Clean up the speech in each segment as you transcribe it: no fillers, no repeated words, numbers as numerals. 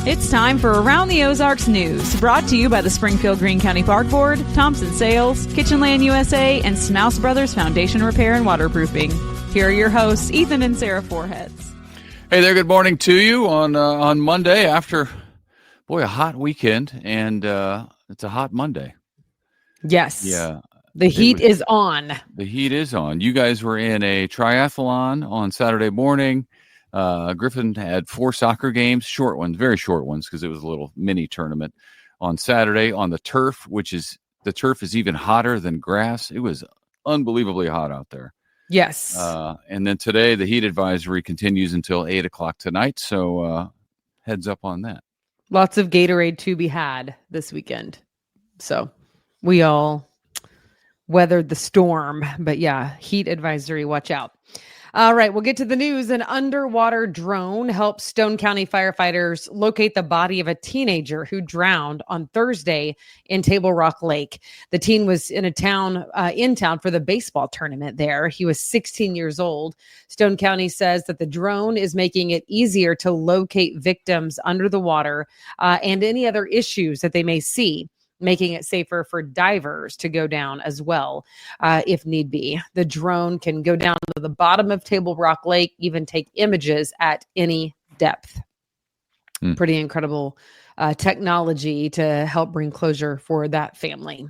It's time for Around the Ozarks News, brought to you by the Springfield Greene County Park Board, Thompson Sales, Kitchenland USA, and Smouse Brothers Foundation Repair and Waterproofing. Here are your hosts, Ethan and Sarah Foreheads. Hey there, good morning to you on Monday after, a hot weekend, and it's a hot Monday. Yes. Yeah. The heat is on. The heat is on. You guys were in a triathlon on Saturday morning. Griffin had 4 soccer games, short ones, very short ones, because it was a little mini tournament on Saturday on the turf, the turf is even hotter than grass. It was unbelievably hot out there. Yes. And then today, the heat advisory continues until 8 o'clock tonight. So heads up on that. Lots of Gatorade to be had this weekend. So we all weathered the storm. But yeah, heat advisory, watch out. All right, we'll get to the news. An underwater drone helped Stone County firefighters locate the body of a teenager who drowned on Thursday in Table Rock Lake. The teen was in town for the baseball tournament there. He was 16 years old. Stone County says that the drone is making it easier to locate victims under the water and any other issues that they may see, making it safer for divers to go down as well, if need be. The drone can go down to the bottom of Table Rock Lake, even take images at any depth. Pretty incredible technology to help bring closure for that family.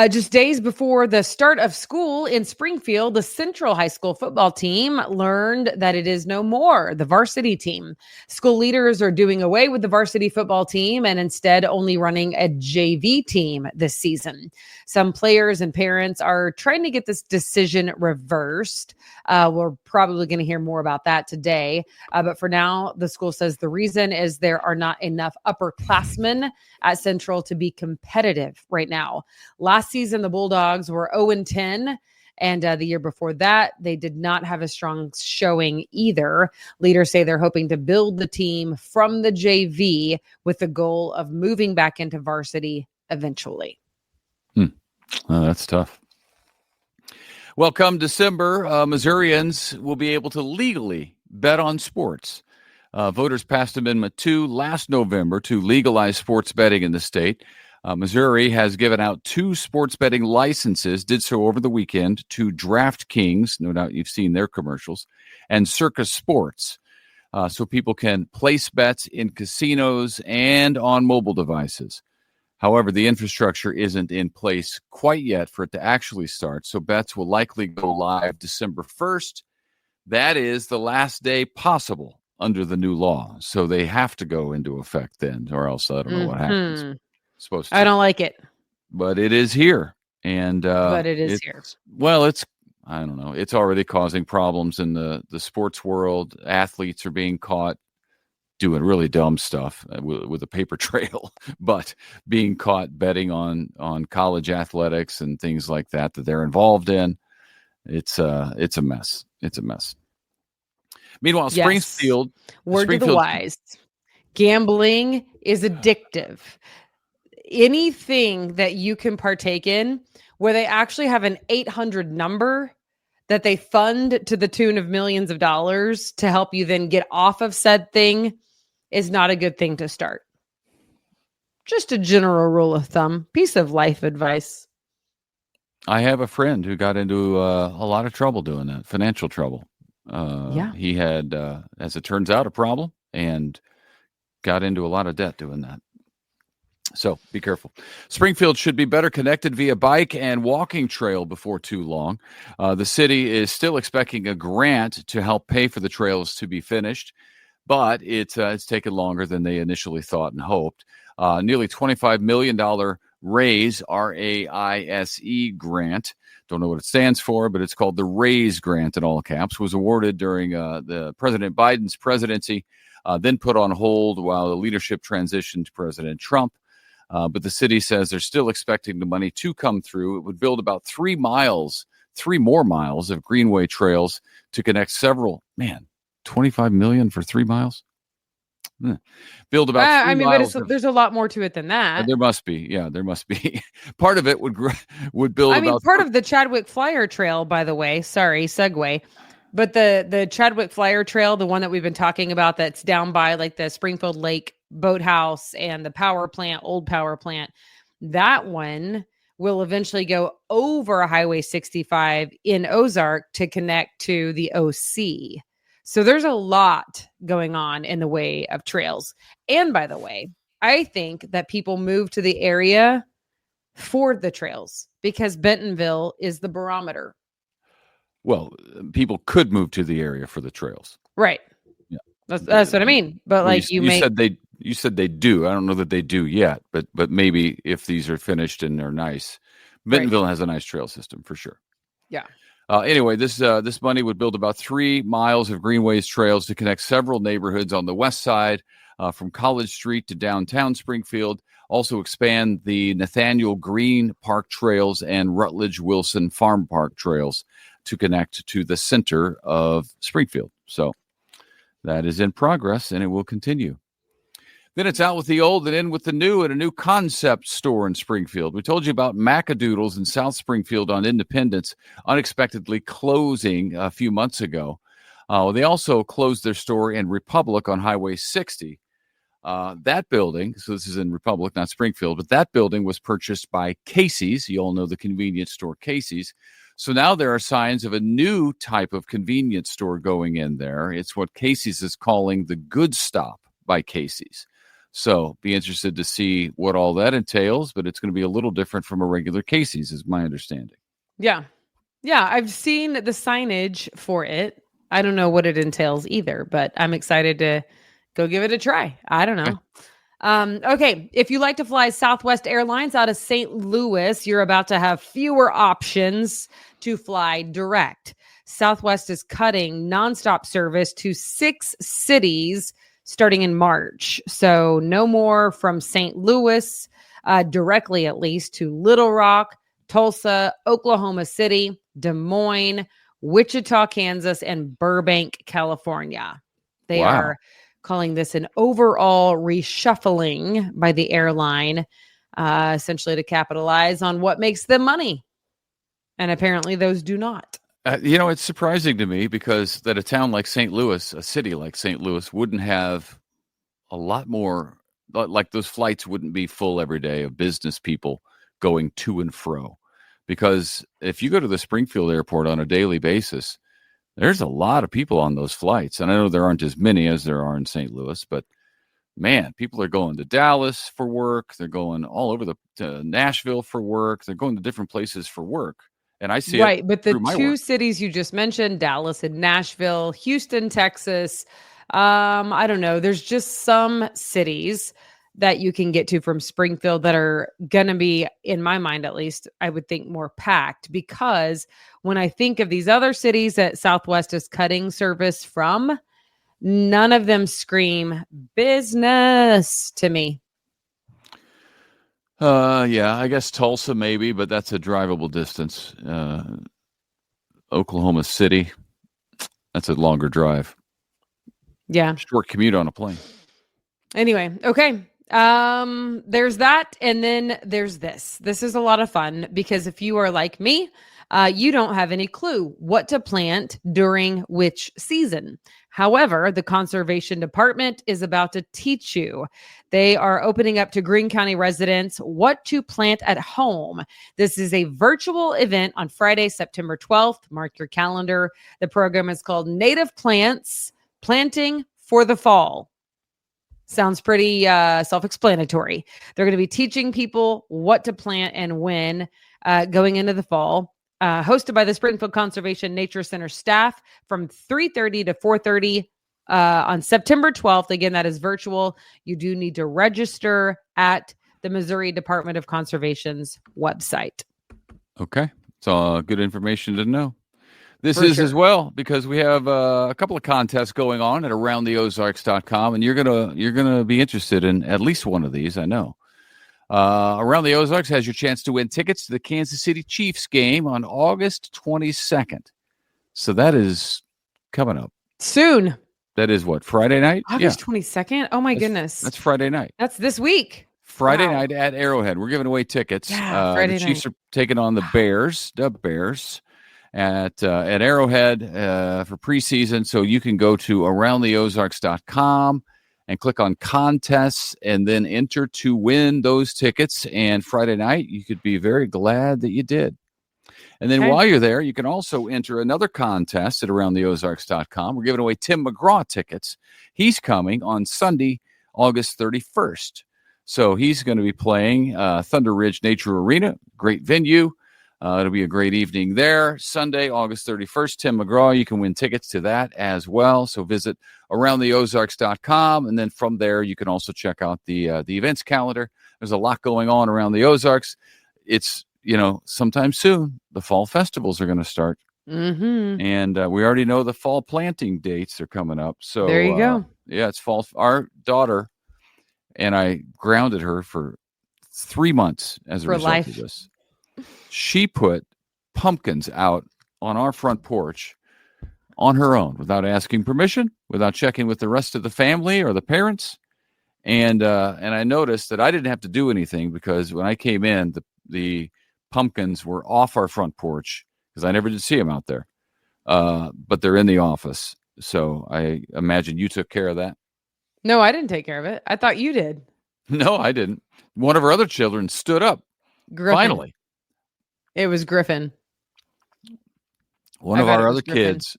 Just days before the start of school in Springfield, the Central High School football team learned that it is no more the varsity team. School leaders are doing away with the varsity football team and instead only running a JV team this season. Some players and parents are trying to get this decision reversed. We're probably going to hear more about that today. But for now, the school says the reason is there are not enough upperclassmen at Central to be competitive right now. Last season, the Bulldogs were 0-10, and the year before that, they did not have a strong showing either. Leaders say they're hoping to build the team from the JV with the goal of moving back into varsity eventually. Oh, that's tough. Well, come December, Missourians will be able to legally bet on sports. Voters passed Amendment 2 last November to legalize sports betting in the state. Missouri has given out 2 sports betting licenses, did so over the weekend, to DraftKings, no doubt you've seen their commercials, and Circus Sports. So people can place bets in casinos and on mobile devices. However, the infrastructure isn't in place quite yet for it to actually start, so bets will likely go live December 1st. That is the last day possible under the new law, so they have to go into effect then, or else I don't know what happens. Supposed to. I don't like it. But it is here. And but it is here. Well, I don't know. It's already causing problems in the sports world. Athletes are being caught doing really dumb stuff with a paper trail, but being caught betting on college athletics and things like that they're involved in. It's a mess. It's a mess. Meanwhile, yes. Springfield. Word to the wise. Gambling is addictive. Anything that you can partake in where they actually have an 800 number that they fund to the tune of millions of dollars to help you then get off of said thing is not a good thing to start. Just a general rule of thumb, piece of life advice. I have a friend who got into a lot of trouble doing that, financial trouble. He had, as it turns out, a problem and got into a lot of debt doing that. So be careful. Springfield should be better connected via bike and walking trail before too long. The city is still expecting a grant to help pay for the trails to be finished, but it's taken longer than they initially thought and hoped. Nearly $25 million RAISE, R-A-I-S-E grant. Don't know what it stands for, but it's called the RAISE grant in all caps, was awarded during the President Biden's presidency, then put on hold while the leadership transitioned to President Trump. But the city says they're still expecting the money to come through. It would build about 3 more miles of greenway trails to connect several, 25 million for 3 miles? Build about 3 miles. But there's a lot more to it than that. There must be. Yeah, there must be. Part of it would build part of the Chadwick Flyer Trail, by the way, sorry, segue, But the Chadwick Flyer Trail, the one that we've been talking about, that's down by like the Springfield Lake Boathouse and the power plant, old power plant, that one will eventually go over Highway 65 in Ozark to connect to the OC. So there's a lot going on in the way of trails. And by the way, I think that people move to the area for the trails because Bentonville is the barometer. Well, people could move to the area for the trails. Right. Yeah. That's what I mean. But like you said they do. I don't know that they do yet, but maybe if these are finished and they're nice. Bentonville has a nice trail system for sure. Yeah. Anyway, this money would build about 3 miles of greenways trails to connect several neighborhoods on the west side, from College Street to downtown Springfield. Also expand the Nathaniel Green Park trails and Rutledge Wilson Farm Park trails to connect to the center of Springfield. So that is in progress, and it will continue. Then it's out with the old and in with the new at a new concept store in Springfield. We told you about Macadoodles in South Springfield on Independence, unexpectedly closing a few months ago. They also closed their store in Republic on Highway 60. That building, so this is in Republic, not Springfield, but that building was purchased by Casey's. You all know the convenience store Casey's. So now there are signs of a new type of convenience store going in there. It's what Casey's is calling the Good Stop by Casey's. So be interested to see what all that entails, but it's going to be a little different from a regular Casey's, is my understanding. Yeah. Yeah. I've seen the signage for it. I don't know what it entails either, but I'm excited to go give it a try. I don't know. Okay. If you like to fly Southwest Airlines out of St. Louis, you're about to have fewer options to fly direct. Southwest is cutting nonstop service to 6 cities starting in March. So no more from St. Louis, directly at least, to Little Rock, Tulsa, Oklahoma City, Des Moines, Wichita, Kansas, and Burbank, California. They are calling this an overall reshuffling by the airline, essentially to capitalize on what makes them money. And apparently those do not. It's surprising to me because that a town like St. Louis, a city like St. Louis, wouldn't have a lot more, like those flights wouldn't be full every day of business people going to and fro. Because if you go to the Springfield airport on a daily basis, there's a lot of people on those flights. And I know there aren't as many as there are in St. Louis, but man, people are going to Dallas for work. They're going all over to Nashville for work. They're going to different places for work. And I see right, but the two cities you just mentioned, Dallas and Nashville, Houston, Texas, I don't know. There's just some cities that you can get to from Springfield that are going to be, in my mind at least, I would think more packed, because when I think of these other cities that Southwest is cutting service from, none of them scream business to me. Yeah, I guess Tulsa maybe, but that's a drivable distance. Oklahoma City, that's a longer drive. Yeah. Short commute on a plane. Anyway, okay. There's that. And then there's this. This is a lot of fun because if you are like me, you don't have any clue what to plant during which season. However, the Conservation Department is about to teach you. They are opening up to Greene County residents what to plant at home. This is a virtual event on Friday, September 12th. Mark your calendar. The program is called Native Plants Planting for the Fall. Sounds pretty self-explanatory. They're going to be teaching people what to plant and when going into the fall. Hosted by the Springfield Conservation Nature Center staff from 3:30 to 4:30 on September 12th. Again, that is virtual. You do need to register at the Missouri Department of Conservation's website. Okay. So good information to know. This is as well, because we have a couple of contests going on at AroundTheOzarks.com, and you're gonna be interested in at least one of these, I know. Around the Ozarks has your chance to win tickets to the Kansas City Chiefs game on August 22nd. So that is coming up soon. That is what, Friday night? August 22nd? Oh my goodness. That's Friday night. That's this week. Friday night at Arrowhead. We're giving away tickets. Yeah, Friday the Chiefs are taking on the Bears. at Arrowhead for preseason. So you can go to aroundtheozarks.com and click on contests and then enter to win those tickets. And Friday night, you could be very glad that you did. And then while you're there, you can also enter another contest at aroundtheozarks.com. We're giving away Tim McGraw tickets. He's coming on Sunday, August 31st. So he's going to be playing Thunder Ridge Nature Arena, great venue. It'll be a great evening there. Sunday, August 31st, Tim McGraw. You can win tickets to that as well. So visit aroundtheozarks.com. And then from there, you can also check out the events calendar. There's a lot going on around the Ozarks. It's, sometime soon, the fall festivals are going to start. Mm-hmm. And we already know the fall planting dates are coming up. So there you go. Yeah, it's fall. Our daughter and I grounded her for 3 months as a result of this. She put pumpkins out on our front porch on her own without asking permission, without checking with the rest of the family or the parents. And I noticed that I didn't have to do anything because when I came in, the pumpkins were off our front porch because I never did see them out there. But they're in the office. So I imagine you took care of that. No, I didn't take care of it. I thought you did. No, I didn't. One of our other children stood up. Griffin. Finally. It was Griffin. One of our other kids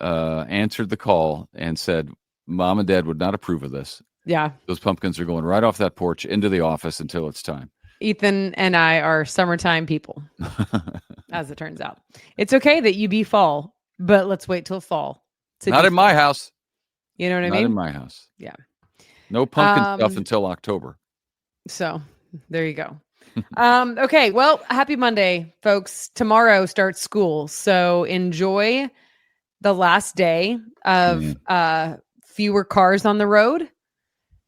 answered the call and said, Mom and Dad would not approve of this. Yeah. Those pumpkins are going right off that porch into the office until it's time. Ethan and I are summertime people, as it turns out. It's okay that you be fall, but let's wait till fall. Not in my house. You know what I mean? Not in my house. Yeah. No pumpkin stuff until October. So there you go. Okay. Well, happy Monday, folks. Tomorrow starts school. So enjoy the last day of fewer cars on the road.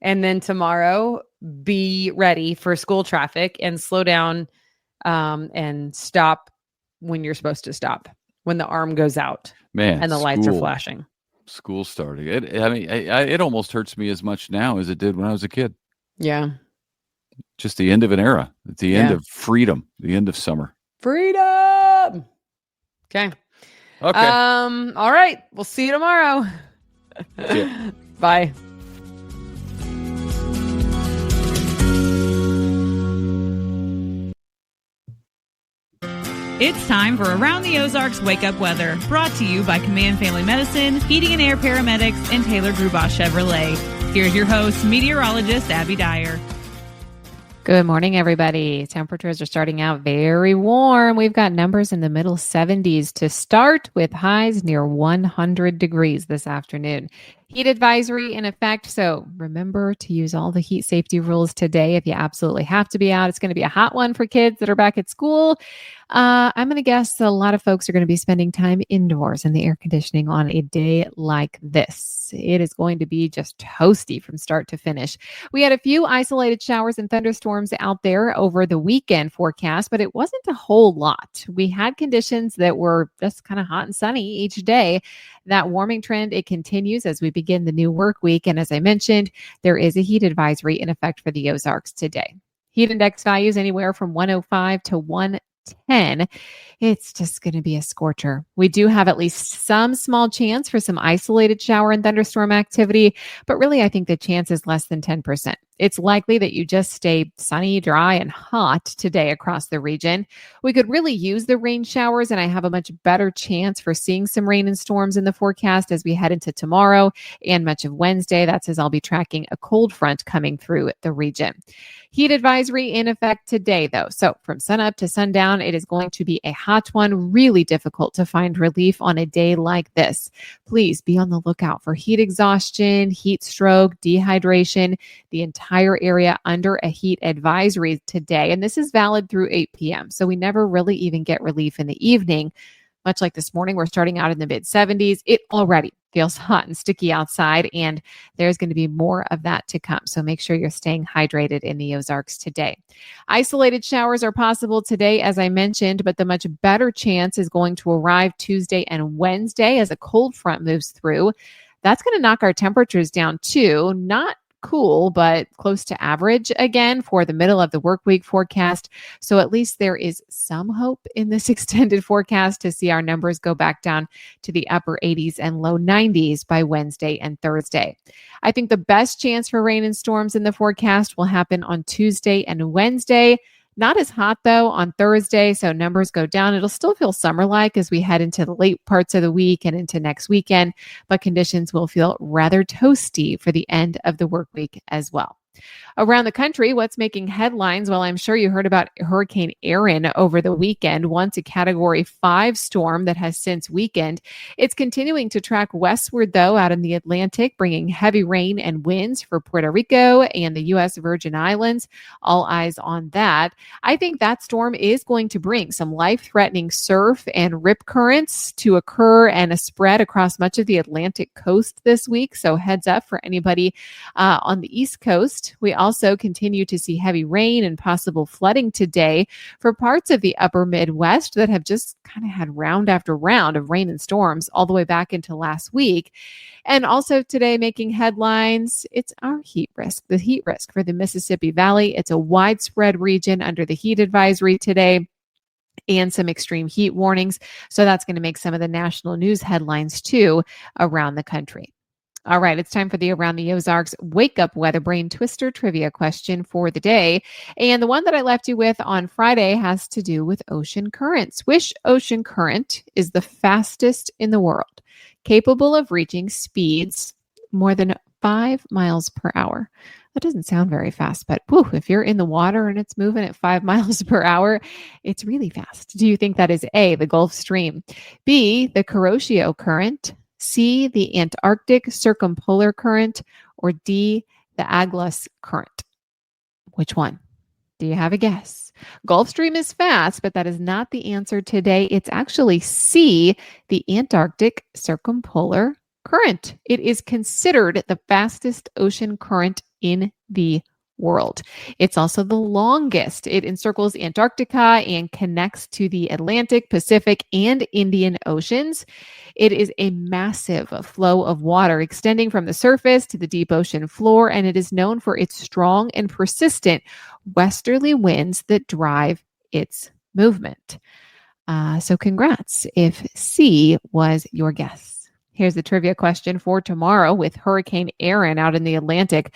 And then tomorrow, be ready for school traffic and slow down and stop when you're supposed to stop, when the arm goes out and the lights are flashing. School starting. It almost hurts me as much now as it did when I was a kid. Yeah. Just the end of an era. It's the end of freedom. The end of summer. Freedom. Okay. All right. We'll see you tomorrow. Yeah. Bye. It's time for Around the Ozarks Wake Up Weather, brought to you by Command Family Medicine, Heating and Air Paramedics, and Taylor Grubaugh Chevrolet. Here's your host, meteorologist Abby Dyer. Good morning, everybody. Temperatures are starting out very warm. We've got numbers in the middle 70s to start with highs near 100 degrees this afternoon. Heat advisory in effect. So remember to use all the heat safety rules today if you absolutely have to be out. It's going to be a hot one for kids that are back at school. I'm going to guess a lot of folks are going to be spending time indoors in the air conditioning on a day like this. It is going to be just toasty from start to finish. We had a few isolated showers and thunderstorms out there over the weekend forecast, but it wasn't a whole lot. We had conditions that were just kind of hot and sunny each day. That warming trend, it continues as we begin the new work week. And as I mentioned, there is a heat advisory in effect for the Ozarks today. Heat index values anywhere from 105 to 110. It's just going to be a scorcher. We do have at least some small chance for some isolated shower and thunderstorm activity, but really I think the chance is less than 10%. It's likely that you just stay sunny, dry, and hot today across the region. We could really use the rain showers, and I have a much better chance for seeing some rain and storms in the forecast as we head into tomorrow and much of Wednesday. That's as I'll be tracking a cold front coming through the region. Heat advisory in effect today, though. So from sunup to sundown, it is going to be a hot one, really difficult to find relief on a day like this. Please be on the lookout for heat exhaustion, heat stroke, dehydration, the entire area under a heat advisory today. And this is valid through 8 p.m. So we never really even get relief in the evening. Much like this morning, we're starting out in the mid 70s. It already feels hot and sticky outside, and there's going to be more of that to come. So make sure you're staying hydrated in the Ozarks today. Isolated showers are possible today, as I mentioned, but the much better chance is going to arrive Tuesday and Wednesday as a cold front moves through. That's going to knock our temperatures down too, not cool, but close to average again for the middle of the work week forecast. So at least there is some hope in this extended forecast to see our numbers go back down to the upper 80s and low 90s by Wednesday and Thursday. I think the best chance for rain and storms in the forecast will happen on Tuesday and Wednesday. Not as hot, though, on Thursday, so numbers go down. It'll still feel summer-like as we head into the late parts of the week and into next weekend, but conditions will feel rather toasty for the end of the work week as well. Around the country, what's making headlines? Well, I'm sure you heard about Hurricane Erin over the weekend, once a Category 5 storm that has since weakened. It's continuing to track westward, though, out in the Atlantic, bringing heavy rain and winds for Puerto Rico and the U.S. Virgin Islands. All eyes on that. I think that storm is going to bring some life-threatening surf and rip currents to occur and a spread across much of the Atlantic coast this week. So heads up for anybody on the East Coast. We also continue to see heavy rain and possible flooding today for parts of the upper Midwest that have just kind of had round after round of rain and storms all the way back into last week. And also today making headlines, it's our heat risk, the heat risk for the Mississippi Valley. It's a widespread region under the heat advisory today, and some extreme heat warnings. So that's going to make some of the national news headlines too around the country. All right, it's time for the Around the Ozarks Wake Up Weather Brain Twister trivia question for the day. And the one that I left you with on Friday has to do with ocean currents. Which ocean current is the fastest in the world, capable of reaching speeds more than 5 miles per hour? That doesn't sound very fast, but if you're in the water and it's moving at 5 miles per hour, it's really fast. Do you think that is A, the Gulf Stream, B, the Kuroshio Current, C, the Antarctic Circumpolar Current, or D, the Agulhas Current? Which one? Do you have a guess? Gulf Stream is fast, but that is not the answer today. It's actually C, the Antarctic Circumpolar Current. It is considered the fastest ocean current in the world. It's also the longest. It encircles Antarctica and connects to the Atlantic, Pacific, and Indian Oceans. It is a massive flow of water extending from the surface to the deep ocean floor, and it is known for its strong and persistent westerly winds that drive its movement. So congrats if C was your guess. Here's the trivia question for tomorrow with Hurricane Erin out in the Atlantic.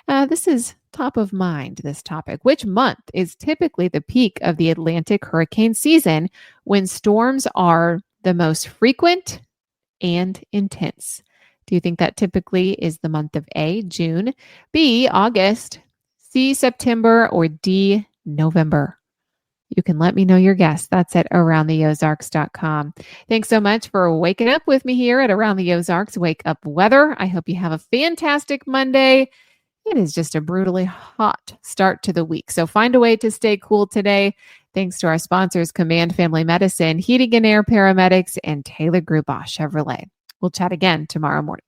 This is top of mind, this topic. Which month is typically the peak of the Atlantic hurricane season when storms are the most frequent and intense? Do you think that typically is the month of A, June, B, August, C, September, or D, November? You can let me know your guess. That's at aroundtheozarks.com. Thanks so much for waking up with me here at Around the Ozarks Wake Up Weather. I hope you have a fantastic Monday. It is just a brutally hot start to the week. So find a way to stay cool today. Thanks to our sponsors, Command Family Medicine, Heating and Air Paramedics, and Taylor Grubaugh Chevrolet. We'll chat again tomorrow morning.